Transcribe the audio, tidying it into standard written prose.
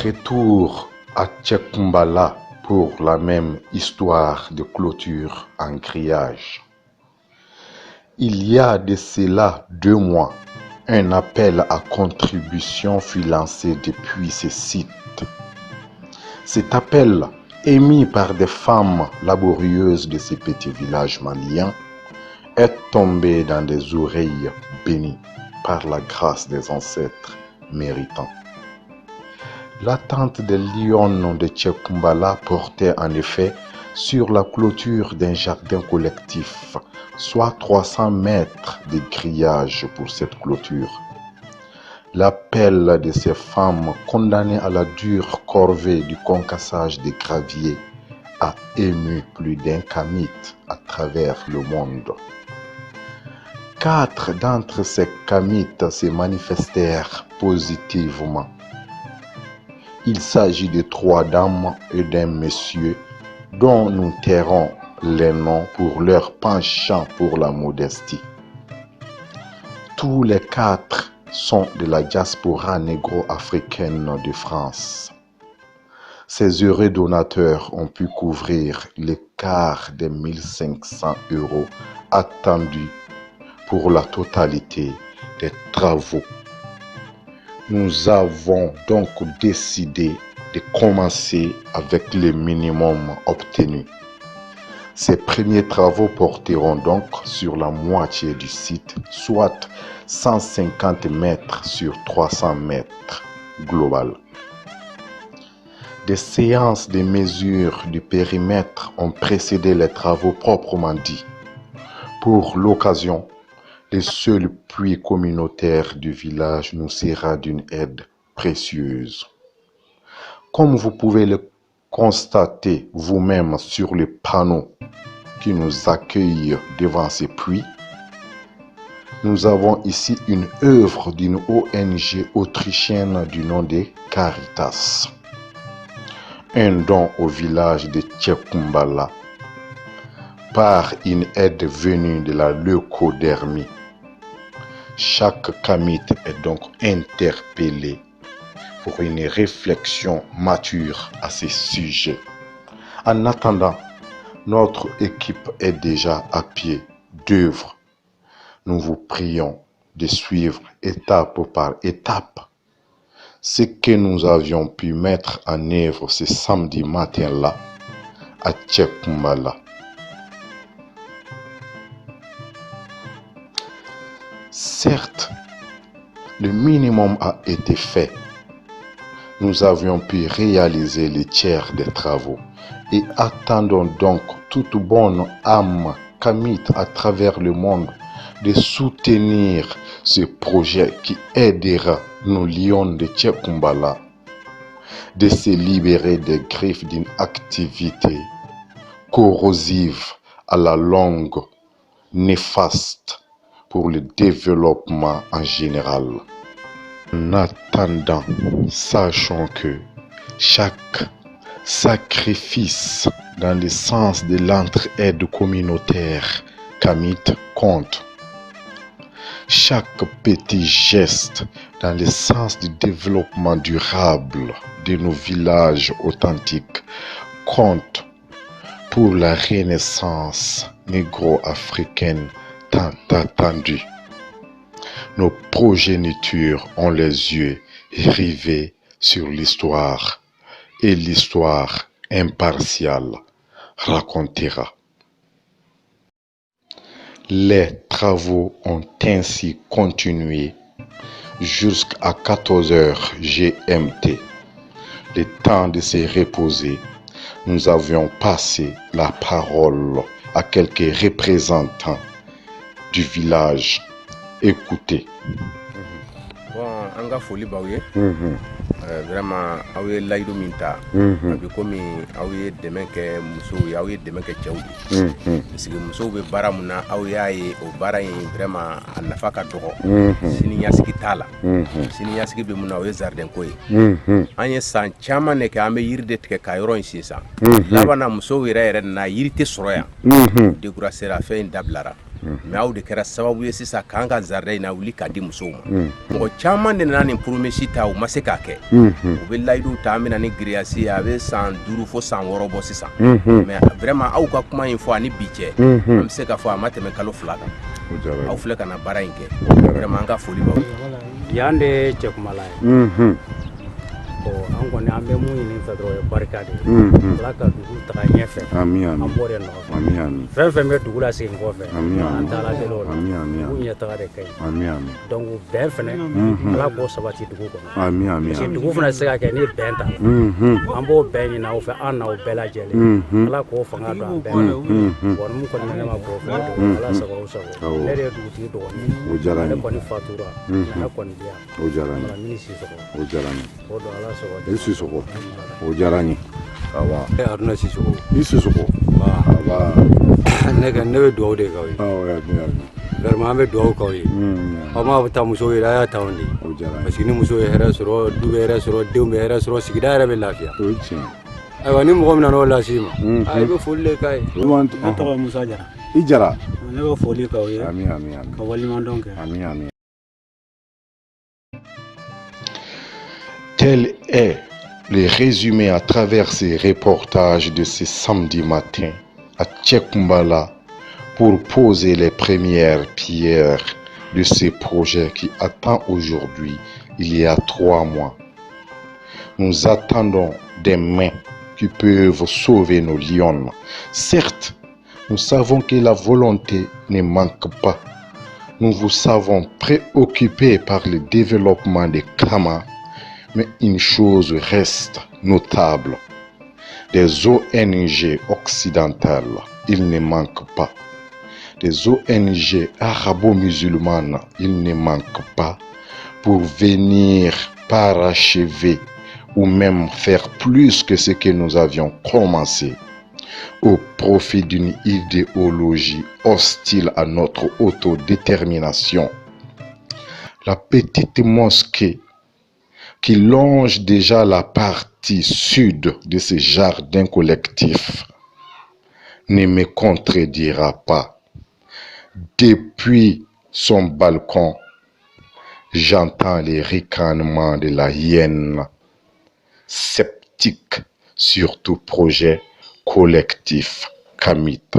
Retour à Tchekumbala pour la même histoire de clôture en grillage. Il y a de cela 2 mois, un appel à contribution fut lancé depuis ce site. Cet appel, émis par des femmes laborieuses de ces petits villages maliens, est tombé dans des oreilles bénies par la grâce des ancêtres méritants. L'attente des lions de Tchekumbala portait en effet sur la clôture d'un jardin collectif, soit 300 mètres de grillage pour cette clôture. L'appel de ces femmes condamnées à la dure corvée du concassage des graviers a ému plus d'un kamite à travers le monde. 4 d'entre ces kamites se manifestèrent positivement. Il s'agit de 3 dames et d'un monsieur dont nous tairons les noms pour leur penchant pour la modestie. Tous les 4 sont de la diaspora négro-africaine de France. Ces heureux donateurs ont pu couvrir l'écart des 1500 € attendus pour la totalité des travaux. Nous avons donc décidé de commencer avec le minimum obtenu. Ces premiers travaux porteront donc sur la moitié du site, soit 150 mètres sur 300 mètres global. Des séances de mesure du périmètre ont précédé les travaux proprement dits. Pour l'occasion, le seul puits communautaire du village nous sera d'une aide précieuse. Comme vous pouvez le constater vous-même sur les panneaux qui nous accueillent devant ces puits, nous avons ici une œuvre d'une ONG autrichienne du nom de Caritas. Un don au village de Tchekumbala par une aide venue de la leucodermie. Chaque kamite est donc interpellé pour une réflexion mature à ce sujet. En attendant, notre équipe est déjà à pied d'œuvre. Nous vous prions de suivre étape par étape ce que nous avions pu mettre en œuvre ce samedi matin-là à Tchekumbala. Certes, le minimum a été fait. Nous avions pu réaliser le tiers des travaux et attendons donc toute bonne âme kamite à travers le monde de soutenir ce projet qui aidera nos lions de Tchekumbala de se libérer des griffes d'une activité corrosive à la longue, néfaste pour le développement en général. En attendant, sachons que chaque sacrifice dans le sens de l'entraide communautaire kamite compte. Chaque petit geste dans le sens du développement durable de nos villages authentiques compte pour la renaissance négro-africaine tant attendue. Nos progénitures ont les yeux rivés sur l'histoire et l'histoire impartiale racontera. Les travaux ont ainsi continué jusqu'à 14h GMT. Le temps de se reposer, nous avions passé la parole à quelques représentants du village. Écoutez. Bon, anga foli baouye. Vraiment, aouye laïdo minta. Abi komi aouye demenke muso ya aouye demenke tchaoudi. Parce que muso be bara muna aouye aye o bara yin vraiment anafa ka dogo. Sini yasiki tala. Sini yasiki be muna aouye jardin koy. Anye san chama ne ka ambe yirde tke ka yoro insisa. Laba na muso yere na yirite soroya. Décourager la fin d'ablara. mais aw de kɛra sababu ye sisan k'an ka jardin na wuli k'a di musow ma mɔgɔ caman de nana nin promesse ta u ma se k'a kɛ u bɛ layidu ta an bɛna ni grillage ye a bɛ san 5 fo san 6 bɔ sisan mais vraiment aw ka kuma in fɔ ani bi cɛ an bɛ se k'a fɔ a ma tɛmɛ kalo 2 kan aw filɛ ka na baara in kɛ vraiment an ka foli b'aw ye yan de cɛ kumala ye an kɔni an bɛ mun ɲini fɛ dɔrɔn o ye barika de ye ala ka dugu taga ɲɛfɛ an b'o de nɔfɛ fɛn fɛn bɛ dugu la segin kɔfɛ an taala deli o la dugu ɲɛtaga de ka ɲi donc bɛn fɛnɛ ala k'o sabati dugu kɔnɔ parce que dugu fana tɛ se ka kɛ ni bɛn t'a la an b'o bɛn ɲini aw fɛ an n'aw bɛɛ lajɛlen ala k'o fanga don an bɛɛ la bon mun kɔni bɛ ne ma k'o fɔ ala sago aw sago ne de ye dugutigi dɔgɔnin ne kɔni fatura ne kɔni di yan voilà mini Sisoko o diyara n ye o don ala sago i Sisoko o diyara n ye awa Haruna Sisoko i Sisoko ne bɛ dugawu de k'aw ye vraiment an bɛ dugawu k'aw ye aw m'a ta musow ye a y'a ta anw de parce que ni muso ye hɛrɛ sɔrɔ du bɛ hɛrɛ sɔrɔ denw bɛ hɛrɛ sɔrɔ sigida yɛrɛ bɛ lafiya o ye tiɲɛ ayiwa ni mɔgɔ min nana o lase i ma i bɛ foli de k'a ye ne tɔgɔ ye Musa Jara i Jara ne bɛ foli k'aw ye ami ka waliɲumandɔn kɛ ami Tel est le résumé à travers ces reportages de ce samedi matin à Tchekumbala pour poser les premières pierres de ce projet qui attend aujourd'hui, il y a 3 mois. Nous attendons des mains qui peuvent sauver nos lions. Certes, nous savons que la volonté ne manque pas. Nous vous savons préoccupés par le développement des Kama. Mais une chose reste notable. Des ONG occidentales, il ne manque pas. Des ONG arabo-musulmanes, il ne manque pas pour venir parachever ou même faire plus que ce que nous avions commencé au profit d'une idéologie hostile à notre autodétermination. La petite mosquée qui longe déjà la partie sud de ce jardin collectif ne me contredira pas. Depuis son balcon, j'entends les ricanements de la hyène, sceptique sur tout projet collectif kamite.